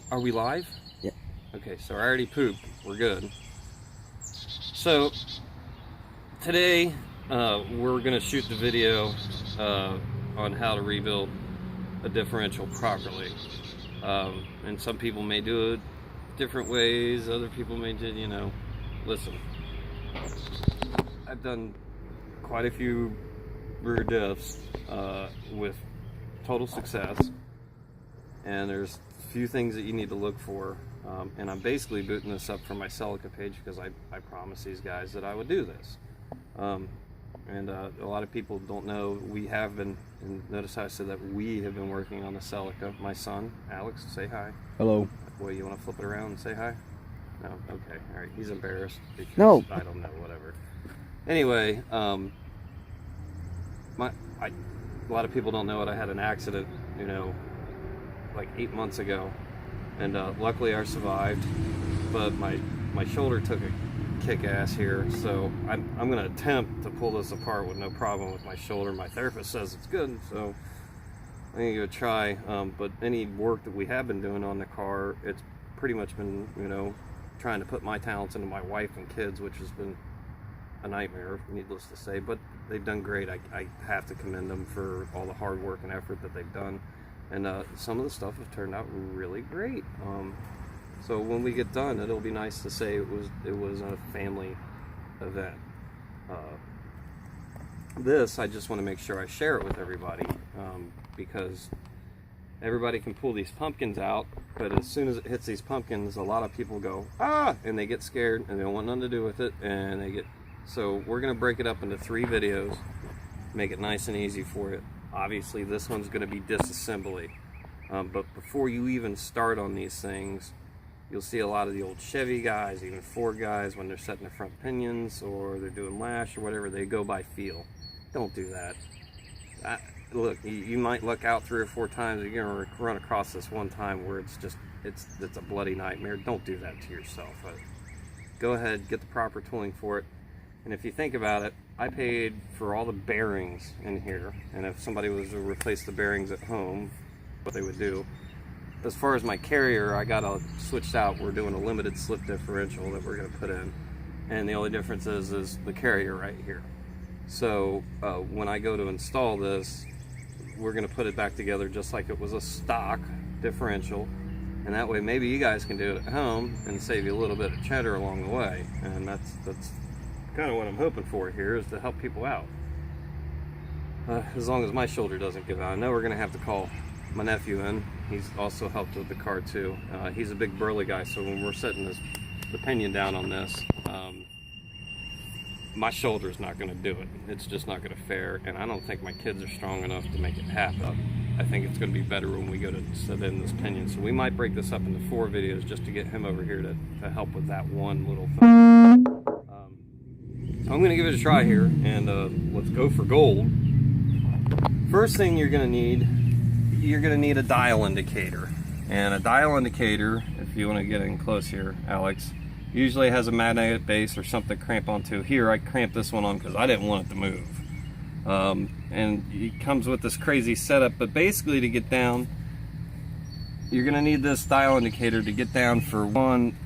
Are we live? Yeah. Okay, so I already pooped. We're good. So today we're gonna shoot the video on how to rebuild a differential properly. And some people may do it different ways. Other people may just, listen. I've done quite a few rear diffs with total success, and there's a few things that you need to look for. And I'm basically booting this up from my Celica page because I promised these guys that I would do this. And a lot of people don't know we have been, and notice how I said that we have been working on the Celica. My son, Alex, say hi. Hello. Boy, you want to flip it around and say hi? No? Okay. All right. He's embarrassed because no. I don't know, whatever. Anyway, a lot of people don't know it. I had an accident, like 8 months ago. And luckily I survived, but my shoulder took a kick ass here, so I'm going to attempt to pull this apart with no problem with my shoulder. My therapist says it's good, so I'm going to give it a try. But any work that we have been doing on the car, it's pretty much been, trying to put my talents into my wife and kids, which has been a nightmare, needless to say, but they've done great. I have to commend them for all the hard work and effort that they've done. And some of the stuff has turned out really great. So when we get done, it'll be nice to say it was a family event. This, I just want to make sure I share it with everybody, because everybody can pull these pumpkins out, but as soon as it hits these pumpkins, a lot of people go, ah, and they get scared and they don't want nothing to do with it, and they get. So we're going to break it up into 3 videos, make it nice and easy for you. Obviously this one's going to be disassembly, but before you even start on these things, you'll see a lot of the old Chevy guys, even Ford guys, when they're setting their front pinions or they're doing lash or whatever, they go by feel. Don't do that. Look, you might look out 3 or 4 times, you're going to run across this one time where it's a bloody nightmare. Don't do that to yourself. Go ahead, get the proper tooling for it. And if you think about it, I paid for all the bearings in here, and if somebody was to replace the bearings at home, what they would do. As far as my carrier, I got it switched out. We're doing a limited slip differential that we're going to put in, and the only difference is the carrier right here. So when I go to install this, we're going to put it back together just like it was a stock differential, and that way maybe you guys can do it at home and save you a little bit of cheddar along the way. And that's kind of what I'm hoping for here, is to help people out, as long as my shoulder doesn't give out. I know we're gonna have to call my nephew in. He's also helped with the car too. He's a big burly guy, so when we're setting the pinion down on this, my shoulder's not gonna do it. It's just not gonna fare, and I don't think my kids are strong enough to make it happen. I think it's gonna be better when we go to set in this pinion, so we might break this up into 4 videos just to get him over here to help with that one little thing. I'm going to give it a try here, and let's go for gold. First thing you're going to need a dial indicator. And a dial indicator, if you want to get in close here, Alex, usually has a magnetic base or something to cramp onto. Here, I cramped this one on because I didn't want it to move. And it comes with this crazy setup, but basically to get down, you're going to need this dial indicator to get down, for one,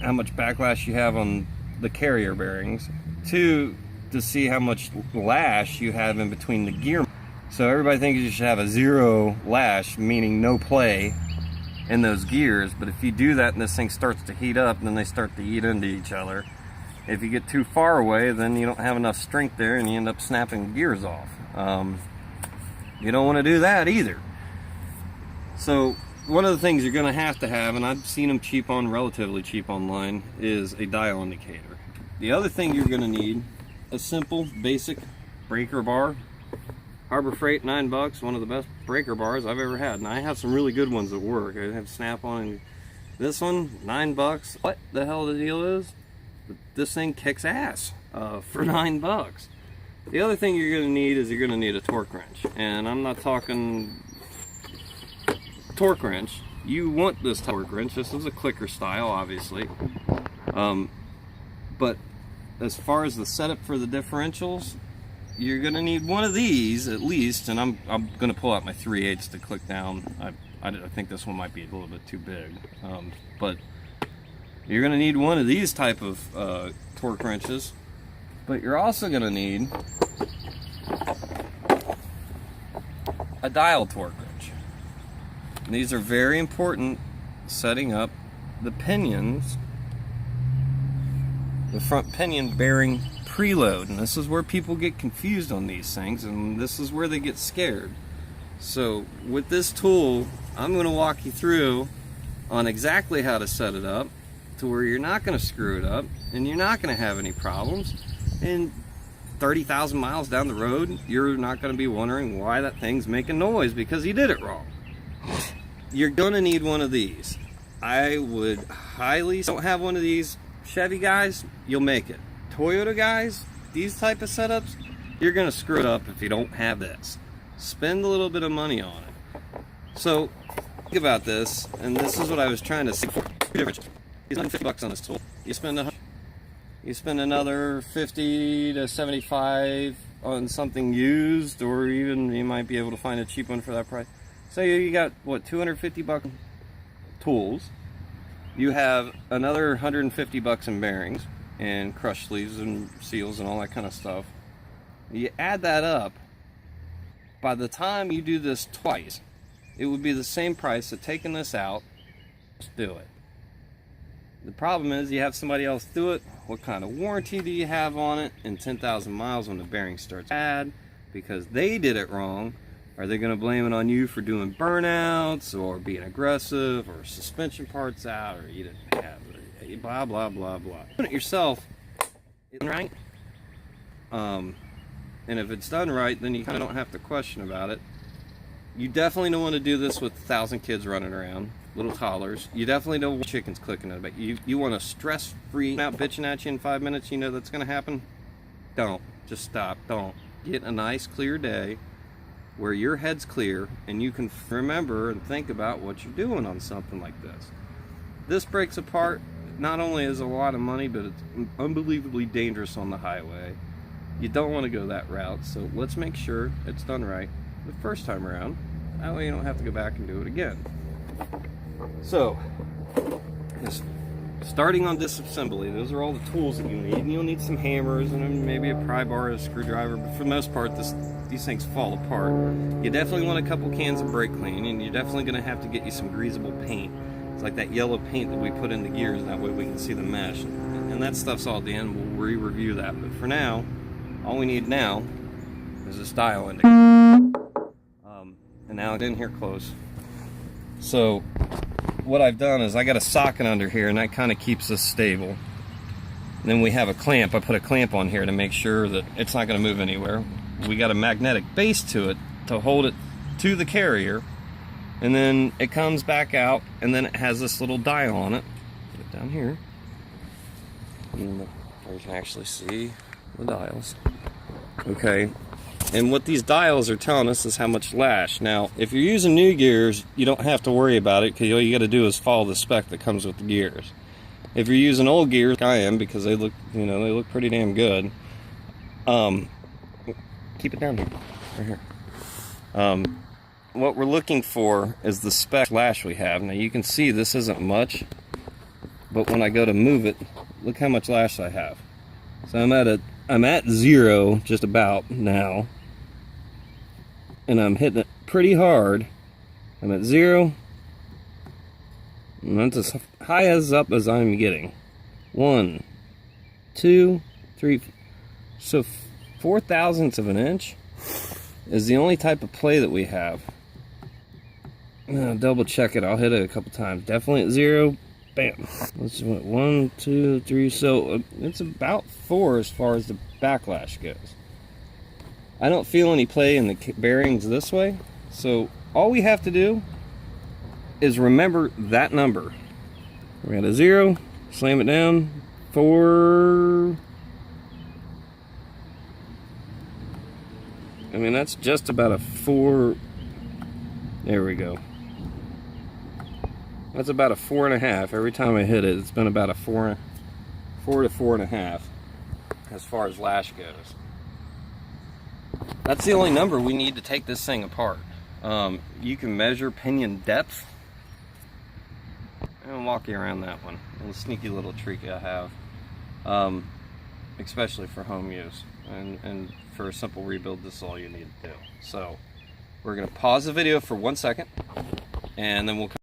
how much backlash you have on the carrier bearings. 2, to see how much lash you have in between the gear. So everybody thinks you should have a 0 lash, meaning no play in those gears, but if you do that and this thing starts to heat up, and then they start to eat into each other, if you get too far away, then you don't have enough strength there and you end up snapping the gears off. You don't want to do that either. So one of the things you're going to have, and I've seen them relatively cheap online, is a dial indicator. The other thing you're going to need, a simple, basic breaker bar. Harbor Freight, $9, one of the best breaker bars I've ever had. And I have some really good ones that work. I have Snap-on, and this one, $9. What the hell the deal is? This thing kicks ass for $9. The other thing you're going to need is a torque wrench. And I'm not talking torque wrench. You want this torque wrench. This is a clicker style, obviously. But as far as the setup for the differentials, you're going to need one of these at least, and I'm going to pull out my 3/8 to click down. I think this one might be a little bit too big. But you're going to need one of these type of torque wrenches. But you're also going to need a dial torque wrench. And these are very important setting up the pinions, the front pinion bearing preload. And this is where people get confused on these things, and this is where they get scared. So with this tool, I'm going to walk you through on exactly how to set it up to where you're not going to screw it up and you're not going to have any problems. And 30,000 miles down the road, you're not going to be wondering why that thing's making noise because you did it wrong. You're going to need one of these. I would highly don't have one of these. Chevy guys, you'll make it. Toyota guys, these type of setups, you're going to screw it up if you don't have this. Spend a little bit of money on it. So think about this, and this is what I was trying to say. It's $50 on this tool. You spend another 50 to 75 on something used, or even you might be able to find a cheap one for that price. So you got what, $250 tools. You have another $150 in bearings and crush sleeves and seals and all that kind of stuff. You add that up. By the time you do this twice, it would be the same price of taking this out. Just do it. The problem is you have somebody else do it. What kind of warranty do you have on it? And 10,000 miles when the bearing starts bad because they did it wrong. Are they going to blame it on you for doing burnouts or being aggressive or suspension parts out or you didn't have it? Blah, blah, blah, blah. Doing it yourself, right? And if it's done right, then you kind of don't have to question about it. You definitely don't want to do this with 1,000 kids running around, little toddlers. You definitely don't want chickens clicking at it. You want a stress-free, not bitching at you in 5 minutes, you know that's going to happen? Don't. Just stop. Don't. Get a nice, clear day where your head's clear and you can remember and think about what you're doing on something like this. This breaks apart. Not only is it a lot of money, but it's unbelievably dangerous on the highway. You don't want to go that route, so let's make sure it's done right the first time around. That way you don't have to go back and do it again. So, starting on disassembly, those are all the tools that you need. And you'll need some hammers and maybe a pry bar, a screwdriver, but for the most part, these things fall apart. You definitely want a couple cans of brake clean, and you're definitely going to have to get you some greasable paint. It's like that yellow paint that we put in the gears, and that way we can see the mesh. And that stuff's all done. We'll re-review that, but for now, all we need now is this dial indicator. And now it's in here close. So what I've done is I got a socket under here, and that kind of keeps us stable. And then we have a clamp. I put a clamp on here to make sure that it's not going to move anywhere. We got a magnetic base to it to hold it to the carrier. And then it comes back out, and then it has this little dial on it. Put it down here. And you can actually see the dials. Okay, and what these dials are telling us is how much lash. Now, if you're using new gears, you don't have to worry about it because all you got to do is follow the spec that comes with the gears. If you're using old gears, like I am, because they look, they look pretty damn good. Keep it down here, right here. What we're looking for is the spec lash we have. Now you can see this isn't much, but when I go to move it, look how much lash I have. So I'm at 0 just about now, and I'm hitting it pretty hard. I'm at 0, and that's as high up as I'm getting. 1, 2, 3, so 4/1000ths of an inch is the only type of play that we have. I'll double check it. I'll hit it a couple times. Definitely at 0. Bam. Let's 1, 2, 3. So it's about 4 as far as the backlash goes. I don't feel any play in the bearings this way. So all we have to do is remember that number. We're at a 0. Slam it down. 4. I mean, that's just about a 4. There we go. That's about a 4.5. Every time I hit it, it's been about a 4 to 4.5 as far as lash goes. That's the only number we need to take this thing apart. You can measure pinion depth. I'm walk you around that one. A little sneaky little trick I have, especially for home use. And for a simple rebuild, this is all you need to do. So we're going to pause the video for 1 second, and then we'll come